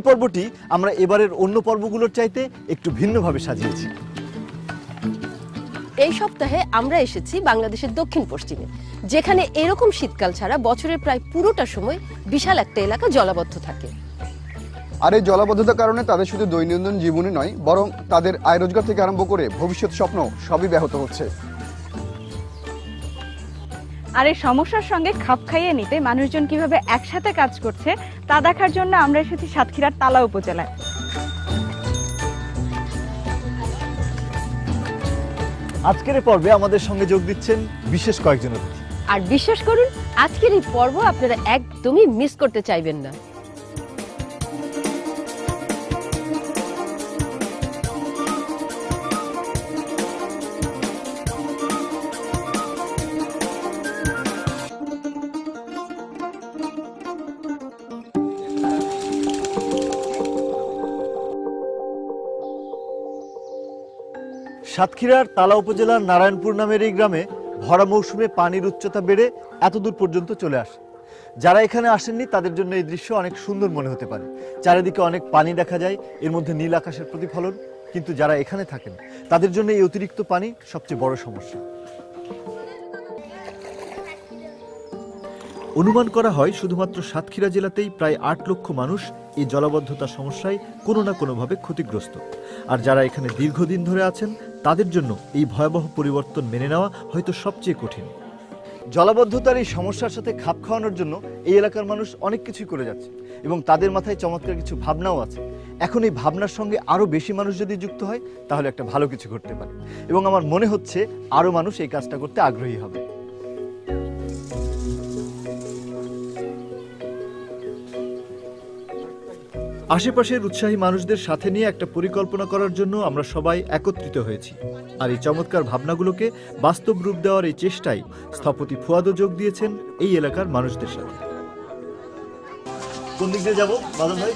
এই পর্বটি আমরা এবারের অন্য পর্বগুলোর চাইতে একটু ভিন্নভাবে সাজিয়েছি। এই সপ্তাহে আমরা এসেছি বাংলাদেশের দক্ষিণ পশ্চিমে, যেখানে এরকম শীতকাল ছাড়া বছরের প্রায় পুরোটা সময় বিশাল একটা এলাকা জলাবদ্ধ থাকে। আর এই জলাবদ্ধতার কারণে তাদের শুধু দৈনন্দিন জীবনই নয়, বরং তাদের আয় রোজগার থেকে আরম্ভ করে ভবিষ্যৎ স্বপ্ন সবই ব্যাহত হচ্ছে। আর এই সমস্যার সঙ্গে খাপ খাইয়ে নিতে মানুষজন কিভাবে একসাথে কাজ করছে তা দেখার জন্য আমরা এসেছি সাতক্ষীরার তালা উপজেলায়। আজকের এই পর্বে আমাদের সঙ্গে যোগ দিচ্ছেন বিশেষ কয়েকজন অতিথি। আর বিশ্বাস করুন, আজকের এই পর্ব আপনারা একদমই মিস করতে চাইবেন না। সাতক্ষীরার তালা উপজেলার নারায়ণপুর নামের এই গ্রামে ভরা মৌসুমে পানির উচ্চতা বেড়ে এত দূর পর্যন্ত চলে আসে। যারা এখানে আসেননি তাদের জন্য এই দৃশ্য অনেক সুন্দর মনে হতে পারে। চারিদিকে অনেক পানি দেখা যায়, এর মধ্যে নীল আকাশের প্রতিফলন। কিন্তু যারা এখানে থাকেন তাদের জন্য এই অতিরিক্ত পানি সবচেয়ে বড় সমস্যা। অনুমান করা হয় শুধুমাত্র সাতক্ষীরা জেলাতেই প্রায় ৮ লক্ষ মানুষ এই জলাবদ্ধতার সমস্যায় কোনো না কোনোভাবে ক্ষতিগ্রস্ত। আর যারা এখানে দীর্ঘদিন ধরে আছেন তাদের জন্য এই ভয়াবহ পরিবর্তন মেনে নেওয়া হয়তো সবচেয়ে কঠিন। জলাবদ্ধতার এই সমস্যার সাথে খাপ খাওয়ানোর জন্য এই এলাকার মানুষ অনেক কিছুই করে যাচ্ছে এবং তাদের মাথায় চমৎকার কিছু ভাবনাও আছে। এখন এই ভাবনার সঙ্গে আরও বেশি মানুষ যদি যুক্ত হয় তাহলে একটা ভালো কিছু ঘটতে পারে এবং আমার মনে হচ্ছে আরও মানুষ এই কাজটা করতে আগ্রহী হবে। আশেপাশের উৎসাহী মানুষদের সাথে নিয়ে একটা পরিকল্পনা করার জন্য আমরা সবাই একত্রিত হয়েছি। আর এই চমৎকার ভাবনাগুলোকে বাস্তব রূপ দেওয়ার এই চেষ্টায় স্থপতি ফুয়াদও যোগ দিয়েছেন এই এলাকার মানুষদের সাথে। কোন দিক দিয়ে যাবো বাদল ভাই?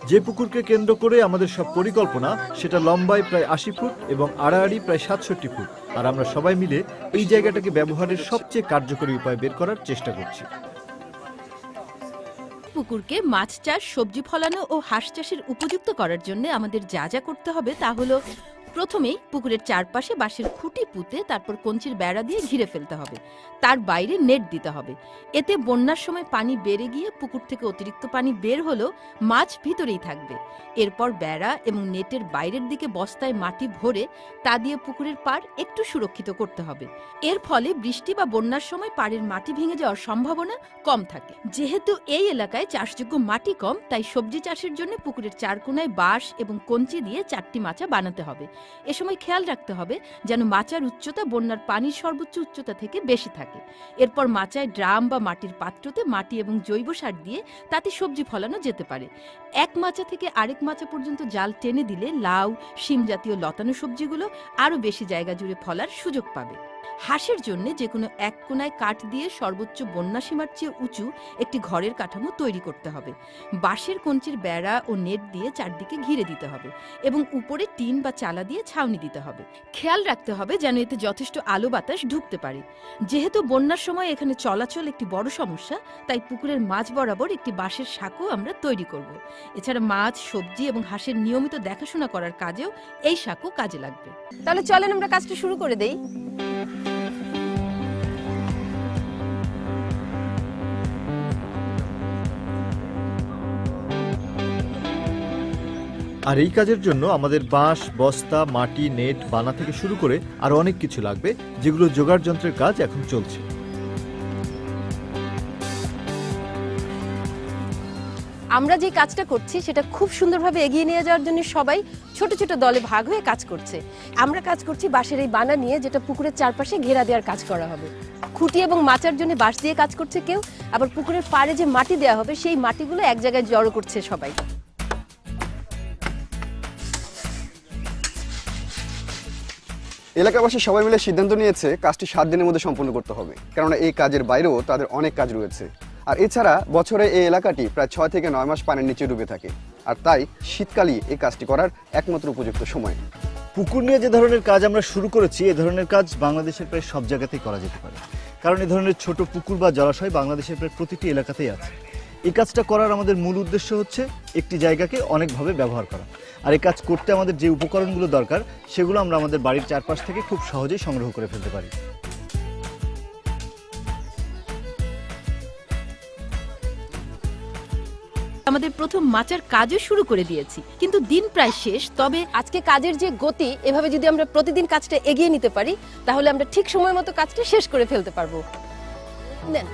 যে পুকুরকে কেন্দ্র করে আমাদের সব পরিকল্পনা, সেটা লম্বায় প্রায় ৮০ ফুট এবং আড়াআড়ি প্রায় ৬৭ ফুট। আর আমরা সবাই মিলে এই জায়গাটাকে ব্যবহারের সবচেয়ে কার্যকরী উপায় বের করার চেষ্টা করছি। পুকুরকে মাছ চাষ, সবজি ফলানো ও হাঁস চাষের উপযুক্ত করার জন্য আমাদের যা যা করতে হবে তা হলো, প্রথমেই পুকুরের চারপাশে বাঁশের খুঁটি পুঁতে তারপর কঞ্চির বেড়া দিয়ে ঘিরে ফেলতে হবে। তার বাইরে নেট দিতে হবে। এতে বন্যার সময় পানি বেড়ে গিয়ে পুকুর থেকে অতিরিক্ত পানি বের হলেও মাছ ভিতরেই থাকবে। এরপর বেড়া এবং নেটের বাইরের দিকে বস্তায় মাটি ভরে তা দিয়ে পুকুরের পাড় একটু সুরক্ষিত করতে হবে। এর ফলে বৃষ্টি বা বন্যার সময় পাড়ের মাটি ভেঙে যাওয়ার সম্ভাবনা কম থাকে। যেহেতু এই এলাকায় চাষযোগ্য মাটি কম, তাই সবজি চাষের জন্য পুকুরের চারকোনায় বাঁশ এবং কঞ্চি দিয়ে 4টি মাচা বানাতে হবে। এ সময় খেয়াল রাখতে হবে যেন মাচার উচ্চতা বন্যার পানির সর্বোচ্চ উচ্চতা থেকে বেশি থাকে। এরপর মাচায় ড্রাম বা মাটির পাত্রতে মাটি এবং জৈব সার দিয়ে তাতে সবজি ফলানো যেতে পারে। এক মাচা থেকে আরেক মাচা পর্যন্ত জাল টেনে দিলে লাউ, শিম জাতীয় লতানো সবজিগুলো আরও বেশি জায়গা জুড়ে ফলার সুযোগ পাবে। হাঁসের জন্য যে কোনো এক কোনায় কাঠ দিয়ে সর্বোচ্চ বন্যা সীমার চেয়ে উঁচু একটি ঘরের কাঠামো তৈরি করতে হবে। বাঁশের কঞ্চির বেড়া ও নেট দিয়ে চারদিকে ঘিরে দিতে হবে এবং উপরে টিন বা চালা দিয়ে ছাউনি দিতে হবে। খেয়াল রাখতে হবে যেন এতে যথেষ্ট আলো বাতাস ঢুকতে পারে। যেহেতু বন্যার সময় এখানে চলাচল একটি বড় সমস্যা, তাই পুকুরের মাঝ বরাবর একটি বাঁশের সাঁকো আমরা তৈরি করব। এছাড়া মাছ, সবজি এবং হাঁসের নিয়মিত দেখাশোনা করার কাজেও এই সাঁকো কাজে লাগবে। তাহলে চলেন আমরা কাজটা শুরু করে দেই। আর এই কাজের জন্য আমাদের বাঁশ, বস্তা, মাটি, নেট, বানা থেকে শুরু করে আরো অনেক কিছু লাগবে, যেগুলো জোগাড় যন্ত্রের কাজ এখন চলছে। আমরা যে কাজটা করছি সেটা খুব সুন্দরভাবে এগিয়ে নিয়ে যাওয়ার জন্য সবাই ছোট ছোট দলে ভাগ হয়ে কাজ করছে। আমরা কাজ করছি বাঁশের এই বানা নিয়ে, যেটা পুকুরের চারপাশে ঘেরা দেওয়ার কাজ করা হবে। খুঁটি এবং মাচার জন্য বাঁশ দিয়ে কাজ করছে কেউ, আবার পুকুরের পাড়ে যে মাটি দেওয়া হবে সেই মাটিগুলো এক জায়গায় জড়ো করছে সবাই। এলাকাবাসী সবাই মিলে সিদ্ধান্ত নিয়েছে কাজটি 7 দিনের মধ্যে সম্পন্ন করতে হবে, কেননা এই কাজের বাইরেও তাদের অনেক কাজ রয়েছে। আর এছাড়া বছরে এই এলাকাটি প্রায় 6 থেকে 9 মাস পানির নিচে ডুবে থাকে, আর তাই শীতকালই এই কাজটি করার একমাত্র উপযুক্ত সময়। পুকুর নিয়ে যে ধরনের কাজ আমরা শুরু করেছি, এই ধরনের কাজ বাংলাদেশের প্রায় সব জায়গাতেই করা যেতে পারে, কারণ এই ধরনের ছোট পুকুর বা জলাশয় বাংলাদেশের প্রায় প্রতিটি এলাকাতেই আছে। এই কাজটা করার আমাদের মূল উদ্দেশ্য হচ্ছে একটি জায়গাকে অনেকভাবে ব্যবহার করা। আর এই কাজ করতে আমাদের যে উপকরণগুলো দরকার সেগুলো আমরা আমাদের বাড়ির চারপাশ থেকে খুব সহজেই সংগ্রহ করে ফেলতে পারি। আমাদের প্রথম মাচার কাজও শুরু করে দিয়েছি, কিন্তু দিন প্রায় শেষ। তবে আজকে কাজের যে গতি, এভাবে যদি আমরা প্রতিদিন কাজটা এগিয়ে নিতে পারি তাহলে আমরা ঠিক সময় মতো কাজটা শেষ করে ফেলতে পারবো। নেন।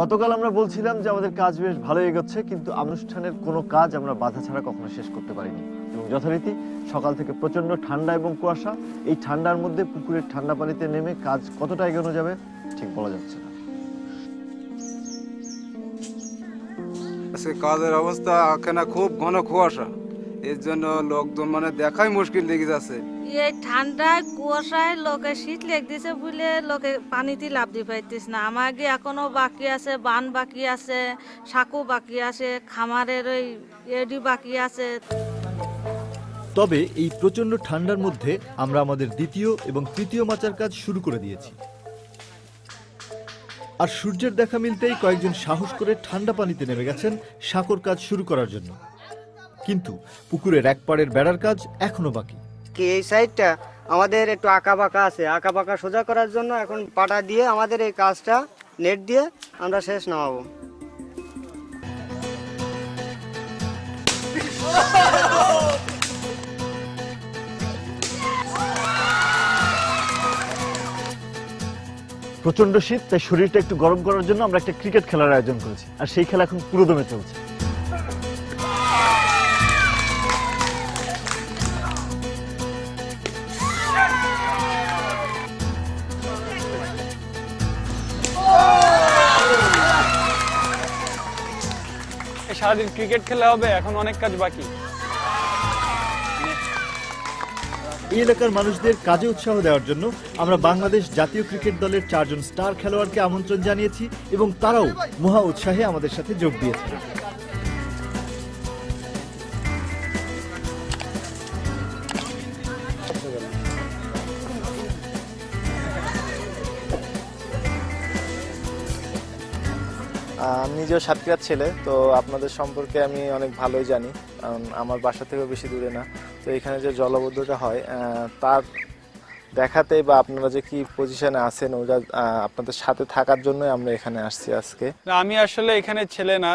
গতকাল আমরা বলছিলাম যে আমাদের কাজ বেশ ভালো এগোচ্ছে, কিন্তু অনুষ্ঠানের কোনো কাজ আমরা বাধা ছাড়া কখনো শেষ করতে পারিনি। এবং যথারীতি সকাল থেকে প্রচন্ড ঠান্ডা এবং কুয়াশা, এই ঠান্ডার মধ্যে পুকুরের ঠান্ডা পানিতে নেমে কাজ কতটা এগোনো যাবে ঠিক বলা যাচ্ছে না। আজকে কাজের অবস্থা এখানে খুব ঘন কুয়াশা, এর জন্য লোকজন মানে দেখাই মুশকিল লেগে যাচ্ছে। এই ঠান্ডায় কুয়াশায় লোকে শীত লেগেছে বলে লোকে পানিতে লাভ দিয়ে পাইতিস না। আমাকে এখনো বাকি আছে, বান বাকি আছে, সাঁকো বাকি আছে, খামারের ওই এডি বাকি আছে। তবে এই প্রচন্ড ঠান্ডার মধ্যে আমরা আমাদের দ্বিতীয় এবং তৃতীয় মাচার কাজ শুরু করে দিয়েছি। আর সূর্যের দেখা মিলতেই কয়েকজন সাহস করে ঠান্ডা পানিতে নেমে গেছেন সাঁকোর কাজ শুরু করার জন্য। কিন্তু পুকুরের এক পাড়ের বেড়ার কাজ এখনো বাকি। এই সাইডটা আমাদের একটু আঁকা বাঁকা আছে, আঁকা বাঁকা সোজা করার জন্য এখন পাটা দিয়ে আমাদের এই কাজটা নেট দিয়ে আমরা শেষ নামাবো। প্রচন্ড শীত, তাই শরীরটা একটু গরম করার জন্য আমরা একটা ক্রিকেট খেলার আয়োজন করেছি, আর সেই খেলা এখন পুরোদমে চলছে। সারাদিন ক্রিকেট খেলা হবে, এখন অনেক কাজ বাকি। এই এলাকার মানুষদের কাজে উৎসাহ দেওয়ার জন্য আমরা বাংলাদেশ জাতীয় ক্রিকেট দলের 4 জন স্টার খেলোয়াড়কে আমন্ত্রণ জানিয়েছি এবং তারাও মহা উৎসাহে আমাদের সাথে যোগ দিয়েছে। আমি নিজেও সাতক্ষীরার ছেলে, তো আপনাদের সম্পর্কে আমি অনেক ভালোই জানি, কারণ আমার বাসা থেকেও বেশি দূরে না। তো এখানে যে জলাবদ্ধতা হয় তার দেখাতে বা আপনারা যে কি পজিশনে আছেন ওটা আপনাদের সাথে থাকার জন্যই আমরা এখানে আসছি আজকে। আমি আসলে এখানে ছেলে না,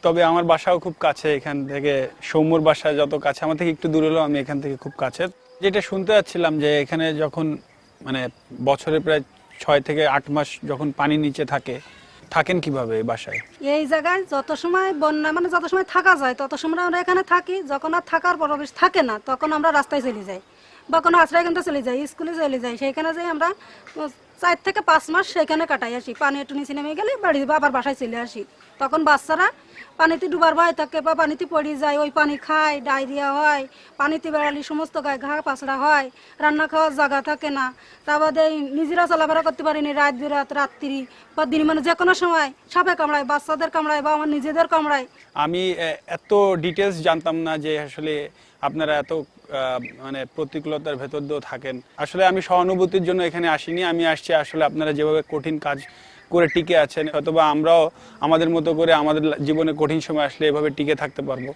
তবে আমার বাসাও খুব কাছে। এখান থেকে সৌম্যর বাসা যত কাছে, আমার থেকে একটু দূরে হলেও আমি এখান থেকে খুব কাছে। যেটা শুনতে যাচ্ছিলাম যে এখানে যখন মানে বছরে প্রায় 6 থেকে 8 মাস যখন পানি নিচে থাকেন কিভাবে এই বাসায়? এই জায়গায় যত সময় বন্যা মানে যত সময় থাকা যায় তত সময় আমরা এখানে থাকি। যখন আর থাকার পরিবেশ থাকে না তখন আমরা রাস্তায় চলে যাই বা কোনো আশ্রয় কেন্দ্রে চলে যাই, স্কুলে চলে যাই। সেইখানে যাই আমরা 4 থেকে 5 মাস সেখানে কাটাই আসি। পানি একটু নিচে নেমে গেলে বাড়ি আবার বাসায় চলে আসি। তখন বাচ্চারা পানিতে ডুবার ভয় থাকে বা পানিতে পড়ে যায়, ওই পানি খায়, ডায়রিয়া হয়, পানিতে বেড়ালি সমস্ত গায়ে ঘা পাছড়া হয়, রান্না খাওয়ার জায়গা থাকে না। তা বাদে নিজেরা চলাফেরা করতে পারিনি, রাত বিরাত রাত্রি বা দিন মানে যে কোনো সময় সাপে কামড়ায়, বাচ্চাদের কামড়ায় বা আমার নিজেদের কামড়ায়। আমি এত ডিটেলস জানতাম না যে আসলে আপনারা এত মানে প্রতিকূলতার ভেতর দিয়েও থাকেন। আসলে আমি সহানুভূতির জন্য এখানে আসিনি, আমি আসছি আসলে আপনারা যেভাবে কঠিন কাজ করে টিকে আছেন, হয়তোবা আমরাও আমাদের মতো করে আমাদের জীবনে কঠিন সময় আসলে এভাবে টিকে থাকতে পারবো।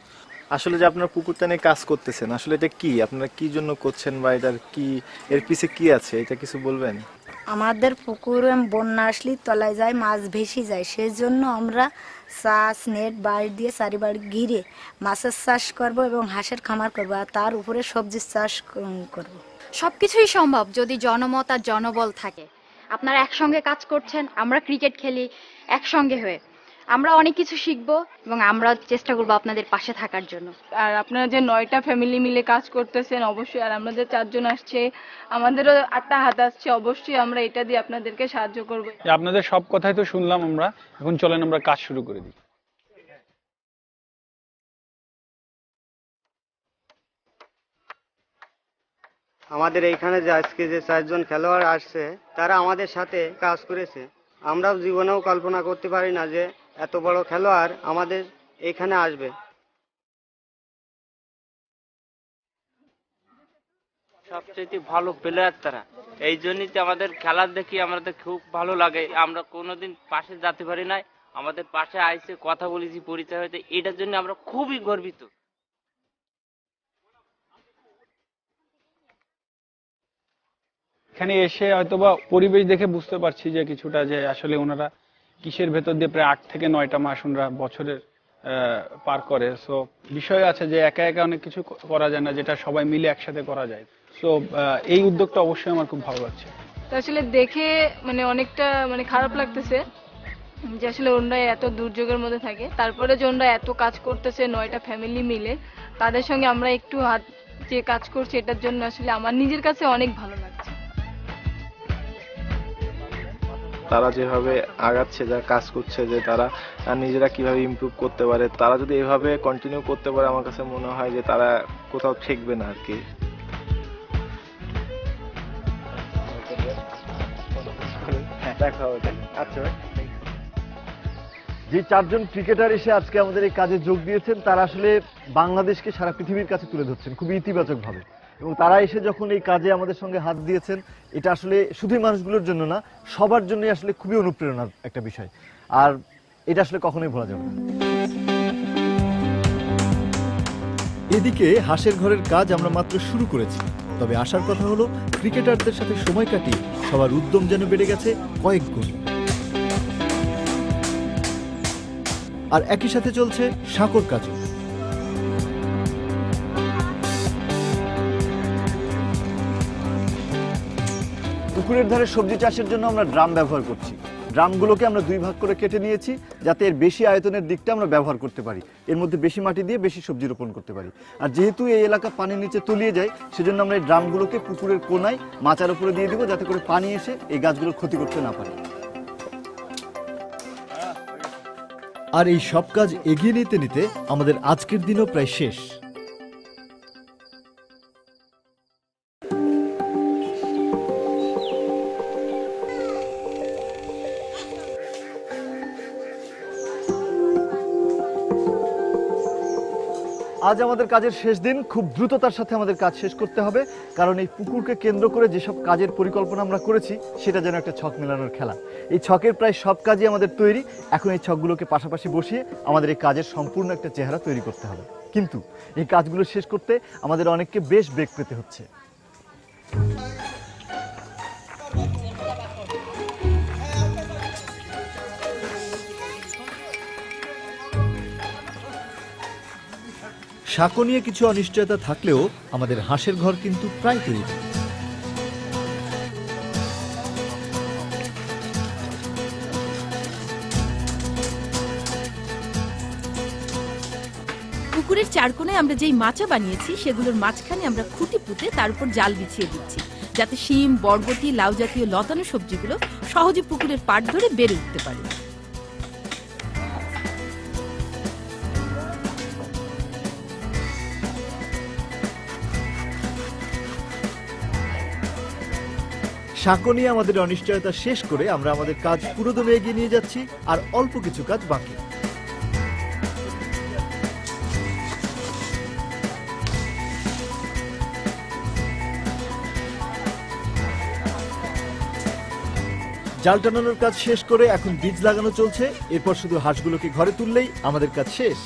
আসলে যে আপনারা পুকুরটা নিয়ে কাজ করতেছেন, আসলে এটা কি, আপনারা কি জন্য করছেন বা এটার কি, এর পিছে কি আছে, এটা কিছু বলবেন? আমাদের পুকুরে বন্যা আসলে তলায় যায়, মাছ ভেসে যায়, সেই জন্য আমরা চাষ নেট বাড়ি দিয়ে চারিবাড়ি ঘিরে মাছের চাষ করব এবং হাঁসের খামার করব, আর তার উপরে সবজির চাষ করব। সবকিছুই সম্ভব যদি জনমত আর জনবল থাকে। আপনারা একসঙ্গে কাজ করছেন, আমরা ক্রিকেট খেলি একসঙ্গে হয়ে, আমরা অনেক কিছু শিখবো এবং আমরা চেষ্টা করবো আপনাদের পাশে থাকার জন্য। আর আপনারা যে 9টা ফ্যামিলি মিলে কাজ করতেছেন অবশ্যই, আর আমরা যে 4 জন আসছে আমাদেরও 8টা হাত আসছে, অবশ্যই আমরা এটা দিয়ে আপনাদেরকে সাহায্য করবো। আপনাদের সব কথাই তো শুনলাম আমরা, এখন চলেন আমরা কাজ শুরু করে দিই। আমাদের এইখানে যে আজকে যে 4 জন খেলোয়াড় আসছে তারা আমাদের সাথে কাজ করেছে। আমরাও জীবনেও কল্পনা করতে পারি না যে এত বড় খেলোয়াড় আমাদের এইখানে আসবে। সবচেয়ে ভালো প্লেয়ার তারা, এই জন্যই তো আমাদের খেলা দেখি আমাদের খুব ভালো লাগে। আমরা কোনোদিন পাশে যেতে পারি নাই, আমাদের পাশে আইসে কথা বলেছি, পরিচয় হয়েছে, এটার জন্য আমরা খুবই গর্বিত। এখানে এসে হয়তোবা পরিবেশ দেখে বুঝতে পারছি যে কিছুটা যে আসলে ওনারা কিসের ভেতর দিয়ে প্রায় 8 থেকে 9টা মাস ওনারা বছরের পার করে। সো বিষয় আছে যে একা একা অনেক কিছু করা যায় না, যেটা সবাই মিলে একসাথে করা যায়। সো এই উদ্যোগটা অবশ্যই আমার খুব ভালো লাগছে। তো আসলে দেখে মানে অনেকটা মানে খারাপ লাগতেছে যে আসলে ওনারা এত দুর্যোগের মধ্যে থাকে, তারপরে যে ওনারা এত কাজ করতেছে 9টা ফ্যামিলি মিলে, তাদের সঙ্গে আমরা একটু হাত যে কাজ করছি, এটার জন্য আসলে আমার নিজের কাছে অনেক ভালো লাগছে। তারা যেভাবে আগাচ্ছে, যারা কাজ করছে, যে তারা নিজেরা কিভাবে ইমপ্রুভ করতে পারে, তারা যদি এভাবে কন্টিনিউ করতে পারে আমার কাছে মনে হয় যে তারা কোথাও ঠেকবে না আর কি। দেখা হবে। আচ্ছা ভাই, যে 4 জন ক্রিকেটার এসে আজকে আমাদের এই কাজে যোগ দিয়েছেন তারা আসলে বাংলাদেশকে সারা পৃথিবীর কাছে তুলে ধরছেন খুবই ইতিবাচকভাবে, এবং তারা এসে যখন এই কাজে আমাদের সঙ্গে হাত দিয়েছেন, এটা আসলে শুধুই মানুষগুলোর জন্য না, সবার জন্যই আসলে খুবই অনুপ্রেরণার একটা বিষয়, আর এটা আসলে কখনোই ভোলা যাবে না। এদিকে হাঁসের ঘরের কাজ আমরা মাত্র শুরু করেছি, তবে আসার কথা হলো ক্রিকেটারদের সাথে সময় কাটিয়ে সবার উদ্যম যেন বেড়ে গেছে কয়েক গুণ। আর একই সাথে চলছে সাঁকোর কাজও। পুকুরের ধারে সবজি চাষের জন্য আমরা ড্রাম ব্যবহার করছি। ড্রামগুলোকে আমরা 2 ভাগ করে কেটে নিয়েছি, যাতে এর বেশি আয়তনের দিকটা আমরা ব্যবহার করতে পারি, এর মধ্যে বেশি মাটি দিয়ে বেশি সবজি রোপণ করতে পারি। আর যেহেতু এই এলাকা পানির নিচে তলিয়ে যায়, সেজন্য আমরা এই ড্রামগুলোকে পুকুরের কোনায় মাচার উপরে দিয়ে দিব, যাতে করে পানি এসে এই গাছগুলোর ক্ষতি করতে না পারে। আর এই সব কাজ এগিয়ে নিতে নিতে আমাদের আজকের দিনও প্রায় শেষ। আজ আমাদের কাজের শেষ দিন, খুব দ্রুততার সাথে আমাদের কাজ শেষ করতে হবে, কারণ এই পুকুরকে কেন্দ্র করে যেসব কাজের পরিকল্পনা আমরা করেছি সেটা যেন একটা ছক মেলানোর খেলা। এই ছকের প্রায় সব কাজই আমাদের তৈরি, এখন এই ছকগুলোকে পাশাপাশি বসিয়ে আমাদের এই কাজের সম্পূর্ণ একটা চেহারা তৈরি করতে হবে। কিন্তু এই কাজগুলো শেষ করতে আমাদের অনেককে বেশ বেগ পেতে হচ্ছে। সাঁকো নিয়ে কিছু অনিশ্চয়তা থাকলেও আমাদের হাঁসের ঘর কিন্তু প্রায় তৈরি। পুকুরের 4 কোণায় আমরা যেই মাচা বানিয়েছি, সেগুলোর মাঝখানে আমরা খুঁটি পুঁতে তার উপর জাল বিছিয়ে দিচ্ছি, যাতে শিম, বরবটি, লাউ জাতীয় লতানো সবজিগুলো সহজে পুকুরের পাড় ধরে বেড়ে উঠতে পারে। সাঁকো নিয়ে আমাদের অনিশ্চয়তা শেষ করে আমরা আমাদের কাজ পুরোদমে এগিয়ে নিয়ে যাচ্ছি, আর অল্প কিছু কাজ বাকি। জাল টানানোর কাজ শেষ করে এখন বীজ লাগানো চলছে, এরপর শুধু হাঁসগুলোকে ঘরে তুললেই আমাদের কাজ শেষ।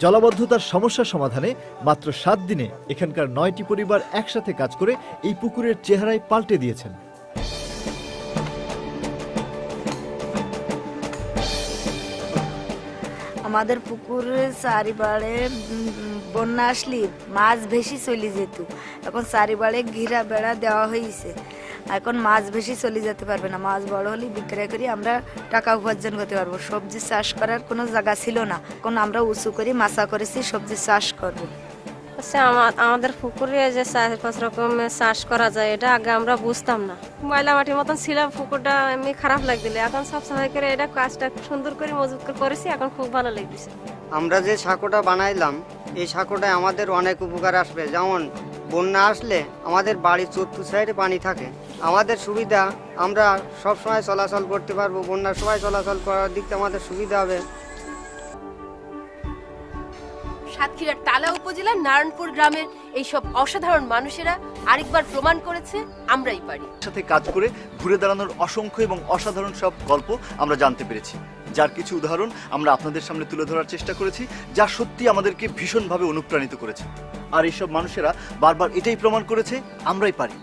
জলাবদ্ধতার সমস্যা সমাধানে মাত্র 7 দিনে এখানকার 9টি পরিবার একসাথে কাজ করে এই পুকুরের চেহারাই পাল্টে দিয়েছেন। আমাদের পুকুরে চারিবারে বন্যা আসলে মাছ বেশি চলে যেত, এখন চারিবারে ঘিরা বেড়া দেওয়া হয়েছে, এখন মাছ বেশি চলে যেতে পারবে না। মাছ বড় হলে বিক্রি করি আমরা টাকা উপার্জন করতে পারবো। সবজি চাষ করার কোনো জায়গা ছিল না, এখন আমরা উঁচু করে মাছা করেছি, সবজি চাষ করবো। আচ্ছা, আমাদের পুকুরে যে 4-5 রকমের চাষ করা যায়, এটা আগে আমরা বুঝতাম না। ময়লা মাটির মতন ছিল পুকুরটা, এমনি খারাপ লাগছিল। এখন সব সময় করে এটা কাজটা সুন্দর করে মজবুত করে করেছি, এখন খুব ভালো লাগছে। আমরা যে সাঁকোটা বানাইলাম এই সাঁকোটায় আমাদের অনেক উপকার আসবে। যেমন বন্যা আসলে আমাদের বাড়ির চতুর্থ সাইডে পানি থাকে, আমাদের সুবিধা, আমরা সব সময় চলাচল করতে পারবো। বন্যার সময় চলাচল করার দিক থেকে আমাদের সুবিধা হবে। সাতক্ষীরার তালা উপজেলার নারায়ণপুর গ্রামের এইসব অসাধারণ মানুষেরা আরেকবার প্রমাণ করেছে আমরাই পারি। সাথে কাজ করে ঘুরে দাঁড়ানোর অসংখ্য এবং অসাধারণ সব গল্প আমরা জানতে পেরেছি, যার কিছু উদাহরণ আমরা আপনাদের সামনে তুলে ধরার চেষ্টা করেছি, যা সত্যি আমাদেরকে ভীষণভাবে অনুপ্রাণিত করেছে। আর এইসব মানুষেরা বারবার এটাই প্রমাণ করেছে আমরাই পারি।